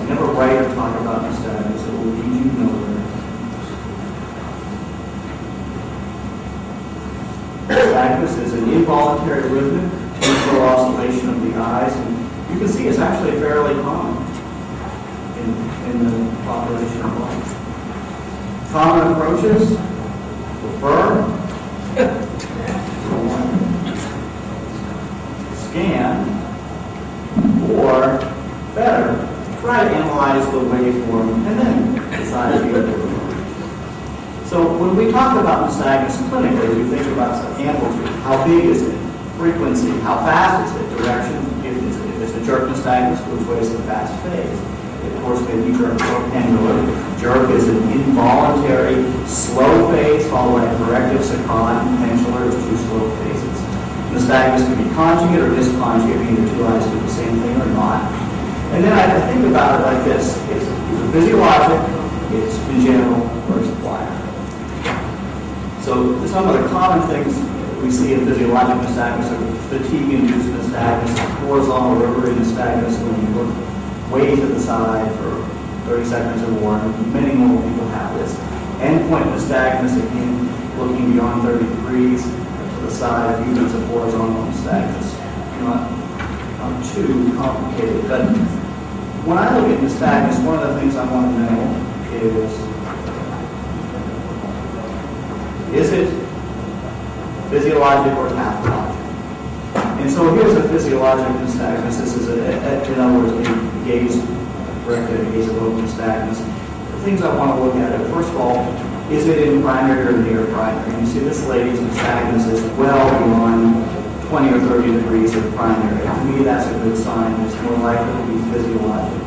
Never write or talk about nystagmus. It will lead you nowhere. Nystagmus is an involuntary rhythmic temporal oscillation of the eyes, and you can see it's actually fairly common in the population of life. Common approaches: refer, scan, or better, try to analyze the waveform and then decide if you have to refer. So when we talk about nystagmus clinically, we think about amplitude. How big is it? Frequency. How fast is it? Direction. If it's a jerk nystagmus, which way is the fast phase? Of course, maybe jerk or pendular. Jerk is an involuntary slow phase followed by a corrective saccade. Pendular is two slow phases. Nystagmus can be conjugate or disconjugate, meaning the two eyes do the same thing or not. And then I think about it like this. It's either physiologic, it's congenital, or it's acquired. So some of the common things we see in physiologic nystagmus are fatigue-induced nystagmus, horizontal rotary nystagmus when you look way to the side for 30 seconds or more. Many more people have this. Endpoint nystagmus, again, looking beyond 30 degrees to the side, a few minutes of horizontal nystagmus. Not too complicated, but when I look at nystagmus, one of the things I want to know is it physiologic or pathologic? And so here's a physiologic nystagmus. This is, in other words, a gaze, corrected gaze of open nystagmus. The things I want to look at are, first of all, is it in primary or near primary? And you see this lady's nystagmus is well beyond 20 or 30 degrees of primary. To me, that's a good sign. It's more likely to be physiologic.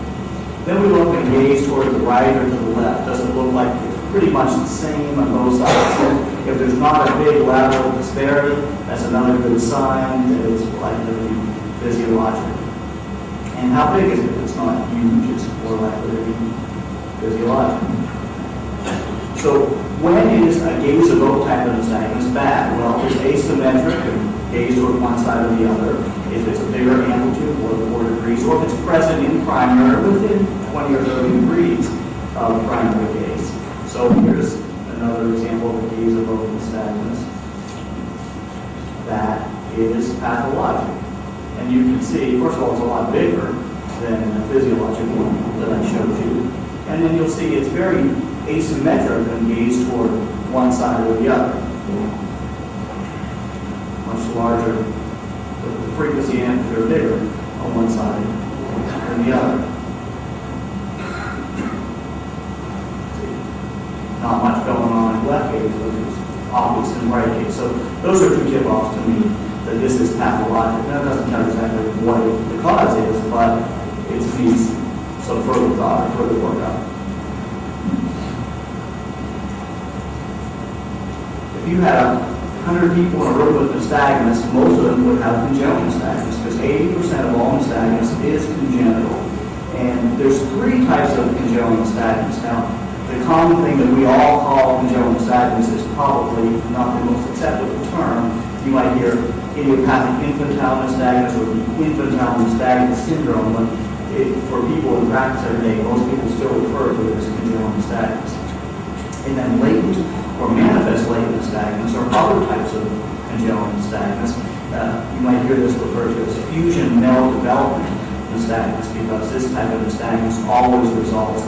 Then we look and gaze toward the right or to the left. Does it look like it's pretty much the same on both sides? If there's not a big lateral disparity, that's another good sign that it's likely to be physiologic. And how big is it? It's not huge. It's more likely to be physiologic. So when is a gaze of both type of nystagmus bad? Well, it's asymmetric and gaze toward one side or the other. If it's a bigger amplitude, more than 4 degrees, or if it's present in primary within 20 or 30 degrees of primary gaze. So here's another example of a gaze of open nystagmus that is pathologic. And you can see, first of all, it's a lot bigger than the physiologic one that I showed you. And then you'll see it's very asymmetric when gazed toward one side or the other. Much larger. The frequency and amplitude are bigger on one side than the other. Not much going on in left gaze, which is obvious in right gaze. So those are two tip-offs to me that this is pathologic. That doesn't tell exactly what the cause is, but it needs some further thought or further workup. If you had 100 people in a room with nystagmus, most of them would have congenital nystagmus, because 80% of all nystagmus is congenital. And there's 3 types of congenital nystagmus. Now, the common thing that we all call congenital nystagmus is probably not the most acceptable term. You might hear idiopathic infantile nystagmus or infantile nystagmus syndrome, but for people in practice every day, most people still refer to it as congenital nystagmus. And then latent or manifest latent nystagmus or other types of congenital nystagmus. You might hear this referred to as fusion meld development nystagmus, because this type of nystagmus always results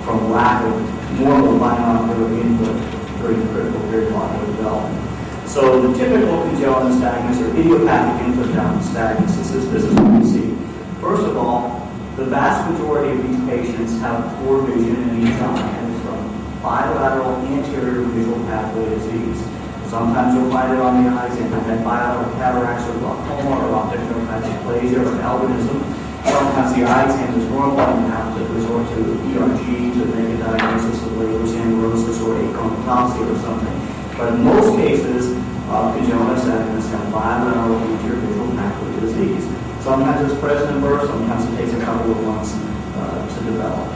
from lack of normal binocular input during the critical period of ocular development. So the typical congenital nystagmus or idiopathic infantile nystagmus, this is what we see. First of all, the vast majority of these patients have poor vision in each eye, and it's from bilateral anterior visual pathway disease. Sometimes you'll find it on the eyes and they've had bilateral cataracts or glaucoma or optic neuropathic dysplasia or albinism. Sometimes the eye exam is normal and you have to resort to ERG to make a diagnosis of Leber's amaurosis or achromatopsia or something. But in most cases, congenital nystagmus have bilateral anterior visual pathway disease. Sometimes it's present in birth, sometimes it takes a couple of months to develop.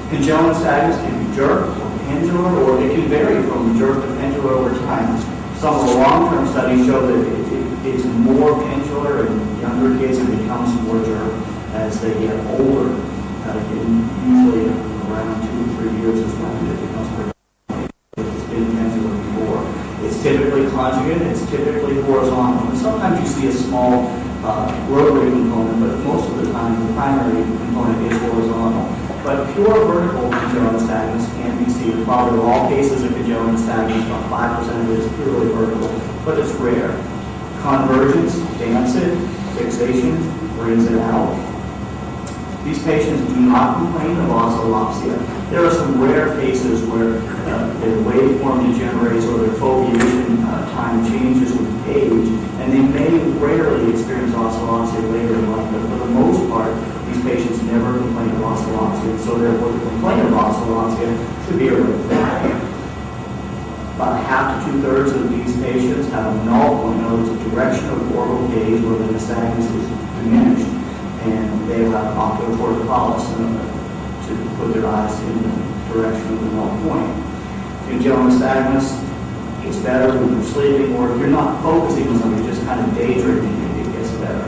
Congenital nystagmus can be jerk or pendular, or it can vary from jerk to pendular over time. Some of the long-term studies show that it's more pendular in younger kids and becomes more jerk as as they get older, usually around 2 to 3 years is when it becomes pretty. It's been intentional before. It's typically conjugate, it's typically horizontal. And sometimes you see a small rotary component, but most of the time the primary component is horizontal. But pure vertical congenital nystagmus can be seen. Probably in all cases of congenital nystagmus, about 5% of it is purely vertical, but it's rare. Convergence, damps it, fixation, brings it out. These patients do not complain of oscillopsia. There are some rare cases where their waveform degenerates or their foveation time changes with age, and they may rarely experience oscillopsia later in life, but for the most part, these patients never complain of oscillopsia, so therefore the complaint of oscillopsia should be a red flag. About half to 2/3 of these patients have a null point, in other words, a direction of oral gaze where the nystagmus is diminished, and they will have ocular torticollis to put their eyes in the direction of the null point. Congenital nystagmus gets better when you're sleeping, or if you're not focusing on something, you're just kind of daydreaming, it gets better.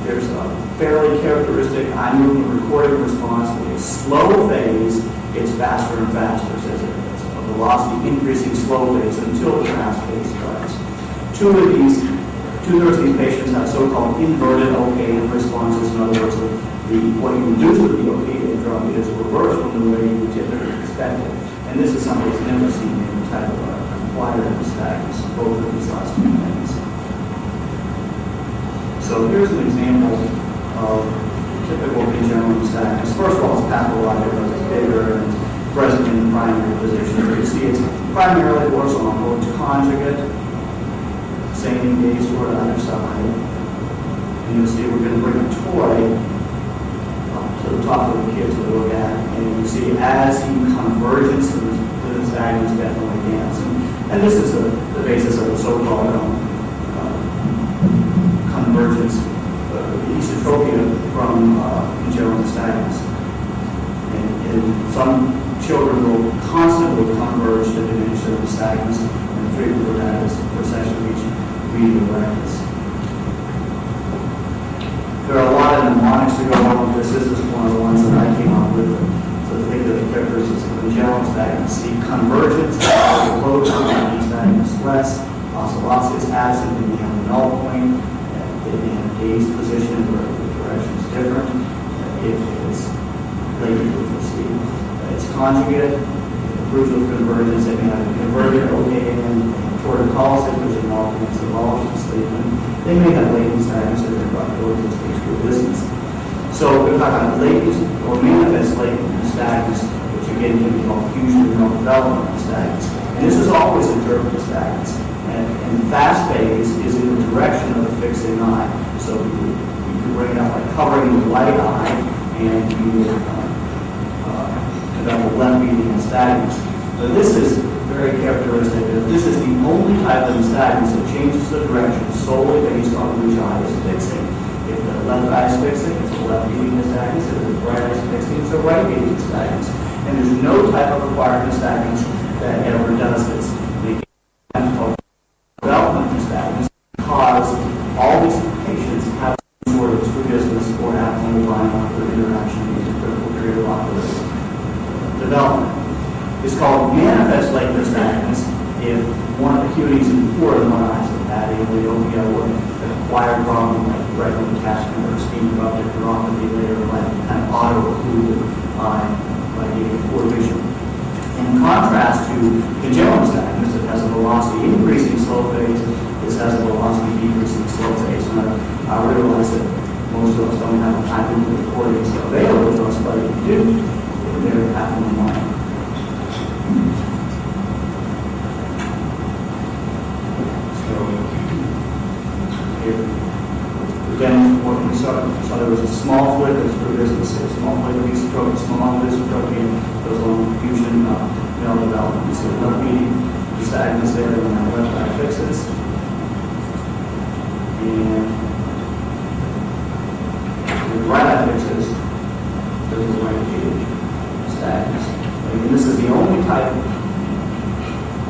There's a fairly characteristic eye movement recording response with a slow phase gets faster and faster, says it. A velocity increasing slow phase until the fast phase starts. Two-thirds of these patients have so-called inverted OKM responses. In other words, what you induce with the opiate drug is reversed from the way you would typically expect it. And this is something that's never seen in the type of acquired nystagmus, both of these last two things. So here's an example of typical congenital nystagmus. First of all, it's pathological, it's bigger, and it's present in the primary position. You see it's primarily horizontal, it's conjugate, same gaze toward either side. And you'll see we're going to bring a toy to the top of the kid to look at, and you see as he converges to the nystagmus definitely dance. And this is the basis of the so-called convergence, esotropia from congenital nystagmus. And some children will constantly converge to diminish their nystagmus, and the treatment for that is recession of each medial rectus. There are a lot of mnemonics to go along with this. This is one of the ones that I came up with. So think of the characteristics of congenital nystagmus. See, convergence, close to nystagmus less, oscillopsia is absent, and you have a null point. They may have gaze position where the direction is different. If it's latent, you'll see it's conjugate. It improves with convergence. They may have a converted OKM torticollis if there's an alternate symbology statement. They may have latent nystagmus if they've got origins through business. So we're talking about latent or manifest latent nystagmus, which again can be called fusion neural development nystagmus. And this is always interpreted nystagmus. And fast phase is in the direction of the fixing eye. So you can bring it out by covering the right eye, and you will develop left median nystagmus. But this is very characteristic. This is the only type of nystagmus that changes the direction solely based on which eye is fixing. If the left eye is fixing, it's a left median nystagmus. If the right eye is fixing, it's a right median nystagmus. And there's no type of acquired nystagmus that ever does this. Development nystagmus cause all these patients have some sort of strabismus or abnormal binocular interaction in the critical period of ocular development. It's called manifest latent nystagmus if one acuity is poor than one eye, so patty, amblyopia, or an acquired problem like retinal detachment or ischemic optic neuropathy later in life, kind of auto-occlusive eye by getting poor vision. In contrast to congenital nystagmus, it has a velocity increasing slow phase. This has a velocity decreasing slow phase. And I realize that most of us don't have eye movement recordings available to us, but if you do, they're happening online. So, again, what we saw there was a small fluid that's produced, a small fluid of esotropia, small esotropia goes along with fusion neural development. So left median nystagmus there, and that left eye fixes. And the right eye fixes, there's a right median nystagmus. And this is the only type,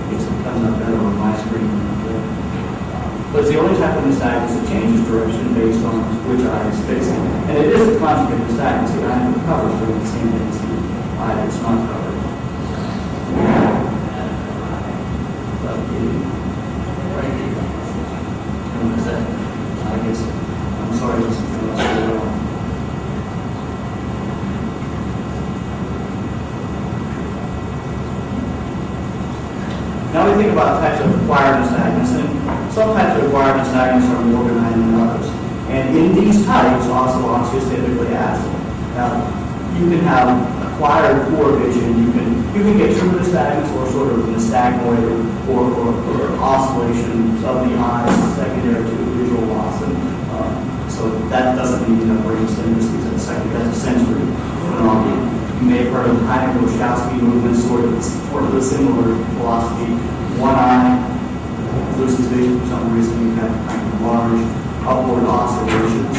it comes up better on my screen. But it's the only type of nystagmus that changes direction based on which eye is facing. And it is a conjugate nystagmus. The eye covers doing the same thing as the eye that's not covered. I guess, I'm sorry, this is now we think about types of acquired nystagmus, and some types of acquired nystagmus are more benign than others. And in these types, ocelots is typically absent. Now, you can have acquired poor vision. You can get true nystagmus or sort of nystagmoid or oscillations of the eyes secondary to visual loss. And so that doesn't mean you have brain stimulus because that's a sensory phenomenon. You may have heard of Heine-Boschowski movement, sort of a similar philosophy. One eye loses vision for some reason. You have kind of large upward oscillations.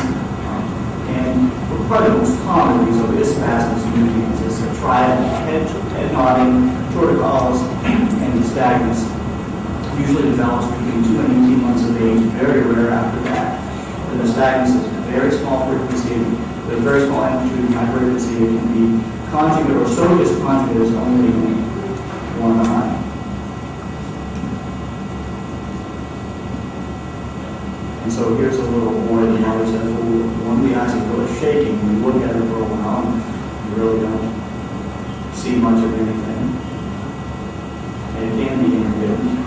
And probably the most common of these are isthmus's unions. It's a triad, head nodding, torticollis, and nystagmus. Usually develops between 2 and 18 months of age, very rare after that. The nystagmus is very small frequency, with very small amplitude and high frequency. It can be conjugate or so disconjugate as only in one eye. And so here's a little boy, the mother says, well, one of the eyes is really shaking. When you look at it for a while, you really don't see much of anything. And it can be intermittent.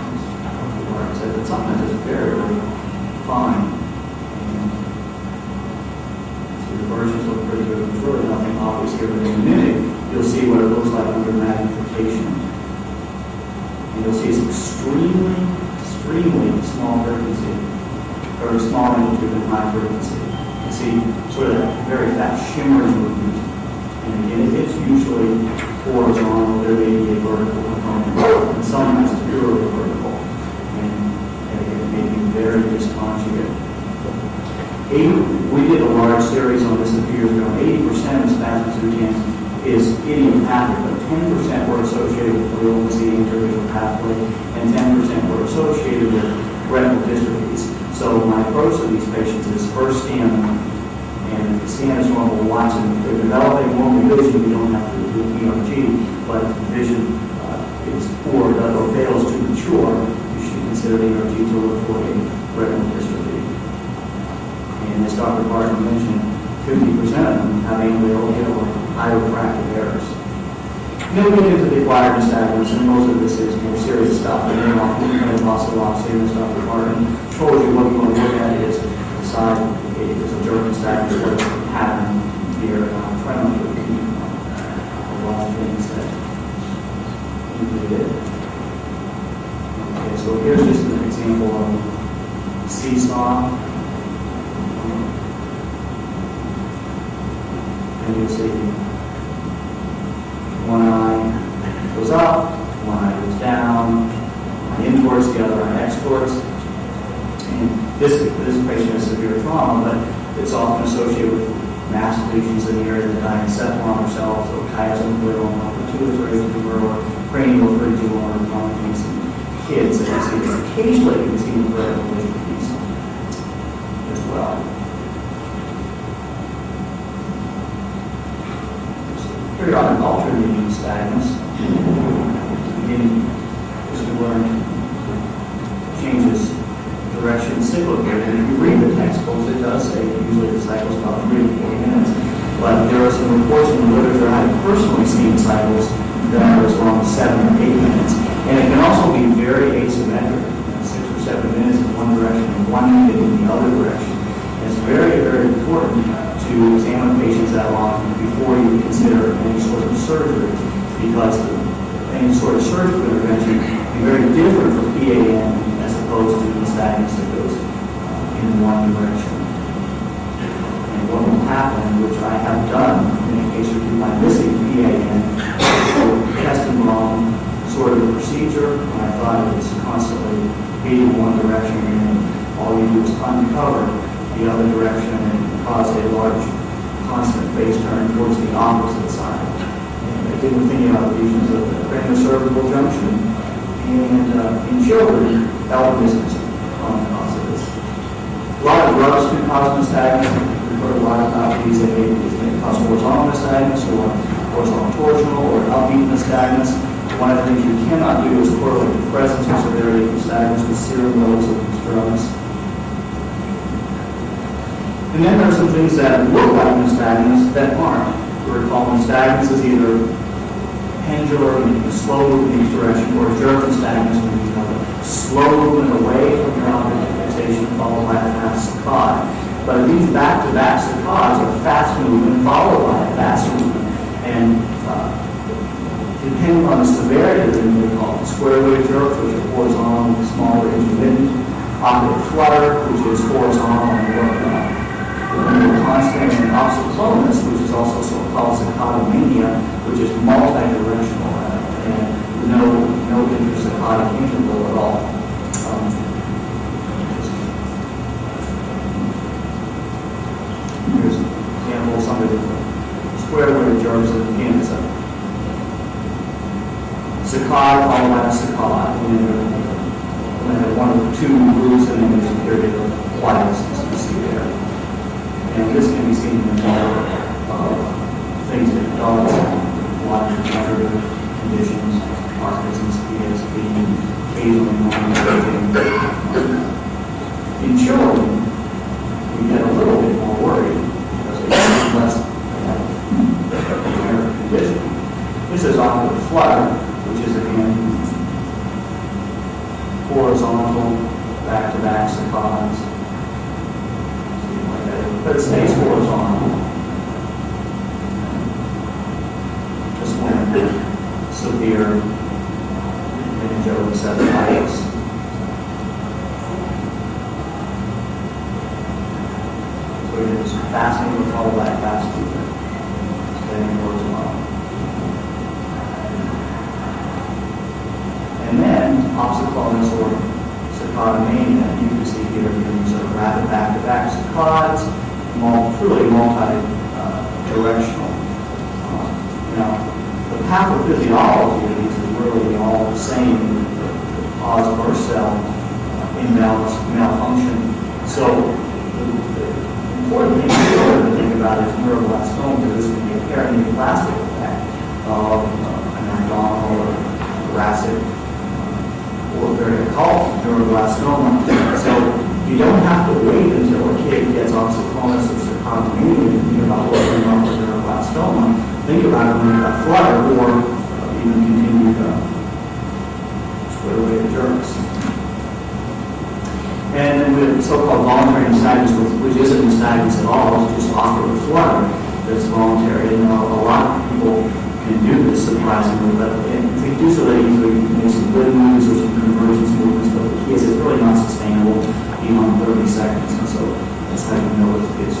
Like I said, but sometimes it's very, very fine. And so the versions look pretty good. There's really nothing obvious here, but in a minute, you'll see what it looks like under magnification. And you'll see it's extremely, extremely small frequency. Very small amplitude and high frequency. You see sort of that very fast shimmering movement. And again, it's usually horizontal, there may be a vertical component, and sometimes it's purely vertical. And again, it may be very disconjugate. We did a large series on this a few years ago. 80% of spasms routines is idiopathic, but 10% were associated with glial disease, intervisual pathway, and 10% were associated with retinal dystrophies. So my approach to these patients is first scan them, and if the scan is normal, watch them. If they're developing normal vision, you don't have to do ERG, but if vision is poor or fails to mature, you should consider the ERG to look for a retinal dystrophy. And as Dr. Barton mentioned, 50% of them have amblyopia or high refractive errors. Then we get into the acquired nystagmus, and most of this is more serious stuff. And then also lots here, as Dr. Barton told you, what you want to look at is decide if it's a jerk nystagmus, what is the pattern here. Try not to repeat a lot of things that you did. Okay, so here's just an example of seesaw. And you'll see one eye goes up, one eye goes down, one inwards, the other eye exports. And this patient has severe trauma, but it's often associated with mass lesions in the area of the diencephalon cells, or chiasm-glioma, pituitary tumor, craniopharyngeal abnormalities in kids. And you see this occasionally you can see in retinal dystrophies as well. Periodic alternating nystagmus. Again, as we learned, changes direction cyclically. And if you read the textbooks, it does say usually the cycle's about 3 to 4 minutes. But there are some reports in the literature I have personally seen cycles that are as long as 7 or 8 minutes. And it can also be very asymmetric, 6 or 7 minutes in one direction and 1 minute in the other direction. And it's very, very important to examine patients that long before you consider any sort of surgery, because any sort of surgical intervention can be very different for PAN as opposed to nystagmus that goes in one direction. And what will happen, which I have done in a case or two by missing PAN, test and wrong sort of procedure, and I thought it was constantly beating one direction, and then all you do is uncover the other direction and cause a large constant phase turn towards the opposite side. And I did with any other lesions of the craniocervical junction. And in children, albinism is a common cause of this. A lot of drugs can cause nystagmus. We've heard a lot about these. They may cause horizontal nystagmus or horizontal torsional or upbeat nystagmus. One of the things you cannot do is correlate the presence or severity of nystagmus with serum levels of these drugs. And then there are some things that look like nystagmus that aren't. We recall nystagmus is either pendular, meaning a slow movement in each direction, or jerk nystagmus, meaning you have a slow movement away from your object of fixation followed by a fast saccade. But these back-to-back saccades are fast movement followed by a fast movement. And depending on the severity of them, we call square wave jerks, which are horizontal with small range of wind, ocular flutter, which is horizontal and constant, and opsoclonus, which is also called saccadomania, which is multi-directional and no intersaccadic interval at all. Here's an example of some of the square wave jerks that again is a saccade followed by a saccade. And then one of the two groups, and then there's a period of quietness, as you see there. And this can be seen in the things that dogs watch under conditions, Parkinson's, PSP, occasionally monitoring. In children, we get a little bit more worried because they have less inherent condition. This is ocular flutter, which is again horizontal, back-to-back saccades. But it stays horizontal. Just when severe meningoencephalitis. So it is fasting with all that fast movement, staying horizontal. And then opsoclonus or saccadomania, you can see here, these are rapid back-to-back saccades. Truly multi-directional. Now, the pathophysiology of these is really all the same. The cause of our cell imbalance, malfunction. So the important thing to think about is neuroblastoma, because this can be a paraneoplastic effect of an abdominal or thoracic or very occult neuroblastoma. So you don't have to wait until a kid gets opsoclonus or saccadomania to think about what's going on with neuroblastoma. Think about it when you've got flutter or even continued square wave jerks. And then we have the so-called voluntary nystagmus, which isn't nystagmus at all, it's just ocular flutter that's voluntary. And a lot of people can do this surprisingly, but if they do so, they usually make some good moves or some convergence movements, but for kids it's really not sustainable beyond 30 seconds. And so that's how you know it's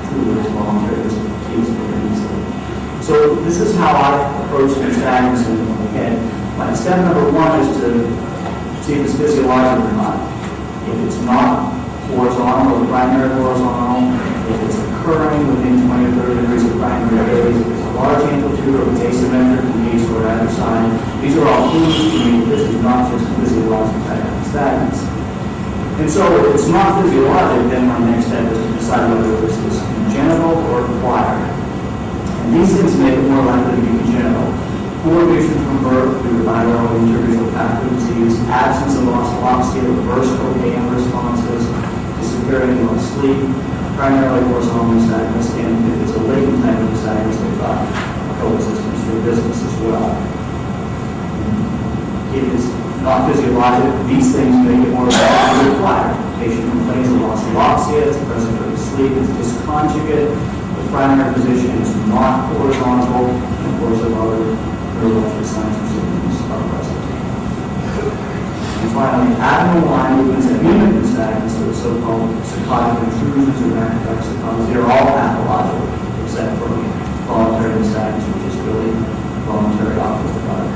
truly voluntary. This kids very easily. So this is how I approach nystagmus. And again, my step number one is to see if it's physiological or not. If it's not horizontal or primary horizontal, if it's occurring within 20 or 30 degrees of primary phase, if it's a large amplitude or it's asymmetric in the east or either side, these are all clues to me that this is not just a physiological type of nystagmus. And so if it's not physiologic, then my next step is to decide whether this is congenital or acquired. And these things make it more likely to be congenital. Poor vision from birth due to bilateral intervisual pathway disease, absence of oscillopsia, reverse OKM responses, disappearing while asleep, primarily horizontal nystagmus, and if it's a latent type of nystagmus, they've got coexistence through business as well. If it's not physiologic, these things make it more likely to be acquired. Patient complains of oscillopsia, it's present during sleep, it's disconjugate, the primary position is not horizontal, and of course of other neurological signs or symptoms are present. And finally, abdominal line movements and mimic nystagmus, or so-called saccadic intrusions or back-to-back saccades, they are all pathological except for voluntary nystagmus, which is really voluntary ocular flutter.